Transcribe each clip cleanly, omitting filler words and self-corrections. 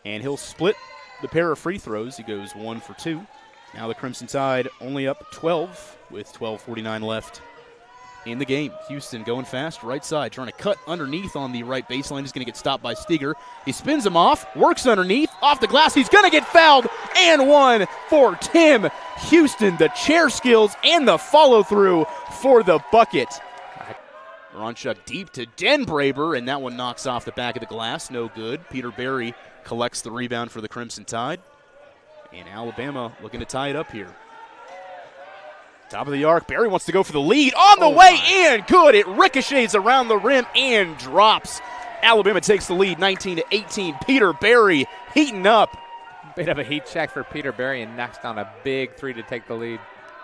And he'll split the pair of free throws. He goes 1 for 2. Now the Crimson Tide only up 12 with 12:49 left in the game. Houston going fast, right side, trying to cut underneath on the right baseline. He's going to get stopped by Steger. He spins him off, works underneath, off the glass. He's going to get fouled, and one for Tim Houston. The chair skills and the follow-through for the bucket. Moranchuk deep to Denbraber, and that one knocks off the back of the glass. No good. Peter Berry collects the rebound for the Crimson Tide. And Alabama looking to tie it up here. Top of the arc, Berry wants to go for the lead. On the way in, good. It ricochets around the rim and drops. Alabama takes the lead, 19-18. Peter Berry heating up. Bit of a heat check for Peter Berry and knocks down a big three to take the lead.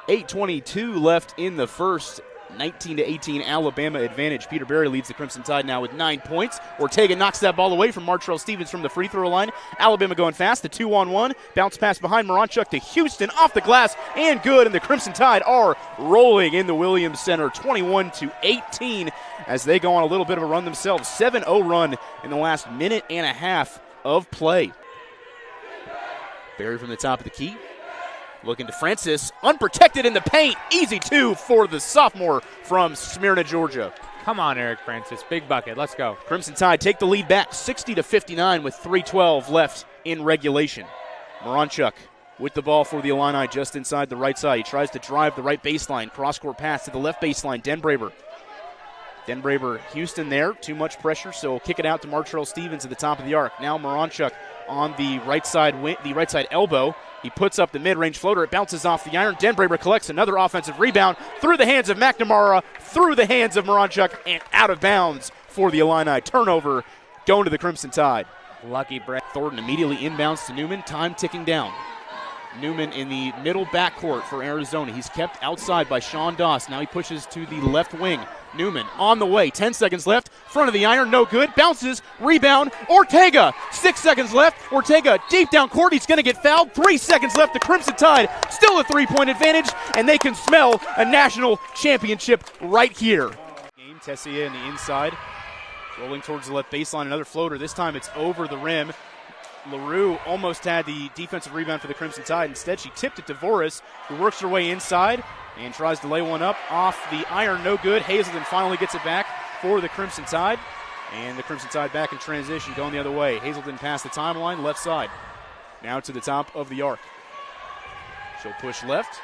8:22 left in the first. 19-18 Alabama advantage. Peter Berry leads the Crimson Tide now with 9 points. Ortega knocks that ball away from Martrell Stevens from the free throw line. Alabama going fast, the 2-on-1. Bounce pass behind Moranchuk to Houston, off the glass, and good. And the Crimson Tide are rolling in the Williams Center, 21-18, as they go on a little bit of a run themselves. 7-0 run in the last minute and a half of play. Berry from the top of the key. Looking to Francis, unprotected in the paint. Easy two for the sophomore from Smyrna, Georgia. Come on, Eric Francis. Big bucket. Let's go. Crimson Tide take the lead back 60-59 with 3:12 left in regulation. Moranchuk with the ball for the Illini just inside the right side. He tries to drive the right baseline. Cross-court pass to the left baseline. Denbraber, Houston there. Too much pressure, so he'll kick it out to Martrell Stevens at the top of the arc. Now Moranchuk on the right side elbow. He puts up the mid-range floater. It bounces off the iron. Denbraber collects another offensive rebound through the hands of McNamara, through the hands of Moranchuk, and out of bounds for the Illini. Turnover going to the Crimson Tide. Lucky Brett. Thornton immediately inbounds to Newman. Time ticking down. Newman in the middle backcourt for Arizona. He's kept outside by Sean Doss. Now he pushes to the left wing. Newman on the way. 10 seconds left. Front of the iron. No good. Bounces. Rebound. Ortega. 6 seconds left. Ortega deep down court. He's going to get fouled. 3 seconds left. The Crimson Tide still a three-point advantage, and they can smell a national championship right here. Game Tessier in the inside. Rolling towards the left baseline. Another floater. This time it's over the rim. LaRue almost had the defensive rebound for the Crimson Tide. Instead, she tipped it to Voris, who works her way inside and tries to lay one up off the iron. No good. Hazelton finally gets it back for the Crimson Tide. And the Crimson Tide back in transition, going the other way. Hazelton past the timeline, left side. Now to the top of the arc. She'll push left.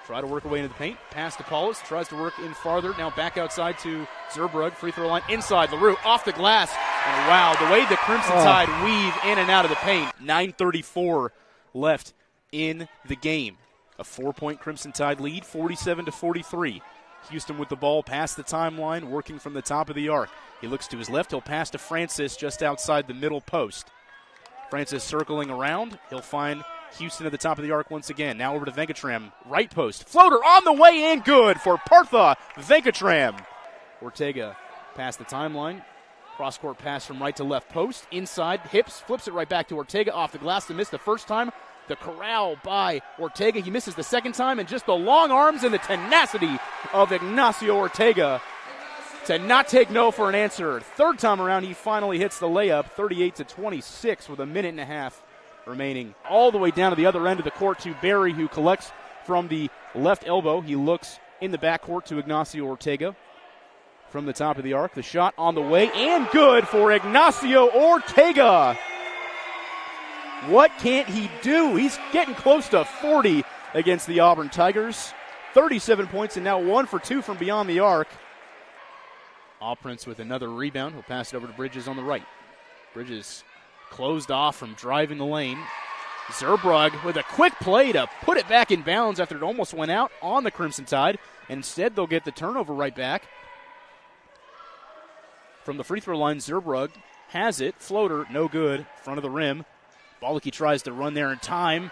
Try to work her way into the paint. Pass to Paulus. Tries to work in farther. Now back outside to Zerbrug. Free throw line inside. LaRue off the glass. And wow, the way the Crimson Tide weave in and out of the paint. 9:34 left in the game. A 4-point Crimson Tide lead, 47-43. Houston with the ball past the timeline, working from the top of the arc. He looks to his left. He'll pass to Francis just outside the middle post. Francis circling around. He'll find Houston at the top of the arc once again. Now over to Venkatram. Right post. Floater on the way in. Good for Partha Venkatram. Ortega past the timeline. Cross-court pass from right to left post. Inside. Hips. Flips it right back to Ortega. Off the glass to miss the first time. The corral by Ortega. He misses the second time. And just the long arms and the tenacity of Ignacio Ortega to not take no for an answer. Third time around, he finally hits the layup. 38-26 with a minute and a half remaining. All the way down to the other end of the court to Berry, who collects from the left elbow. He looks in the backcourt to Ignacio Ortega from the top of the arc. The shot on the way and good for Ignacio Ortega. What can't he do? He's getting close to 40 against the Auburn Tigers. 37 points and now 1 for 2 from beyond the arc. Allprince with another rebound. He'll pass it over to Bridges on the right. Bridges closed off from driving the lane. Zerbrug with a quick play to put it back in bounds after it almost went out on the Crimson Tide. Instead, they'll get the turnover right back. From the free throw line, Zerbrug has it. Floater, no good. Front of the rim. Balicki tries to run there in time.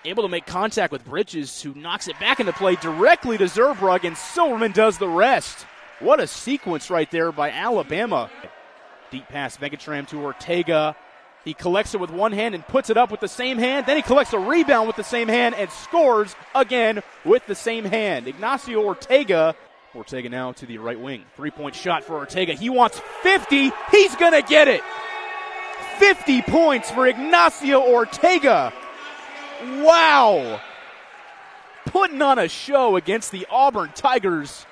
Able to make contact with Bridges, who knocks it back into play directly to Zerbrug, and Silverman does the rest. What a sequence right there by Alabama. Deep pass, Venkatram to Ortega. He collects it with one hand and puts it up with the same hand. Then he collects a rebound with the same hand and scores again with the same hand. Ignacio Ortega. Ortega now to the right wing. 3-point shot for Ortega. He wants 50. He's going to get it. 50 points for Ignacio Ortega. Wow. Putting on a show against the Auburn Tigers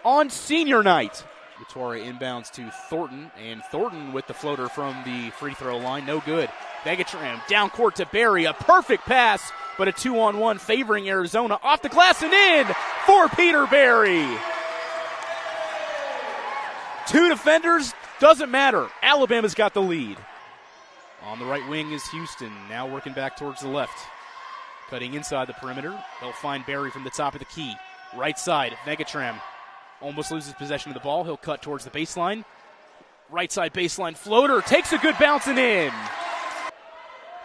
on senior night. Vittoria inbounds to Thornton, and Thornton with the floater from the free throw line. No good. Vegatram down court to Barry. A perfect pass, but a 2-on-1 favoring Arizona. Off the glass and in for Peter Barry. Two defenders, doesn't matter. Alabama's got the lead. On the right wing is Houston, now working back towards the left. Cutting inside the perimeter. They'll find Barry from the top of the key. Right side, Vegatram almost loses possession of the ball. He'll cut towards the baseline. Right side baseline floater. Takes a good bounce and in.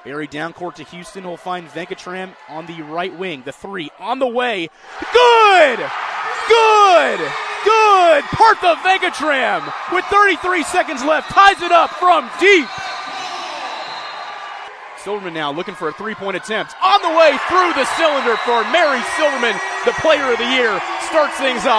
Barry down court to Houston. He'll find Vegatram on the right wing. The three on the way. Good! Good! Good! Partha Vegatram with 33 seconds left ties it up from deep. Silverman now looking for a three-point attempt. On the way through the cylinder for Mary Silverman, the player of the year, starts things off.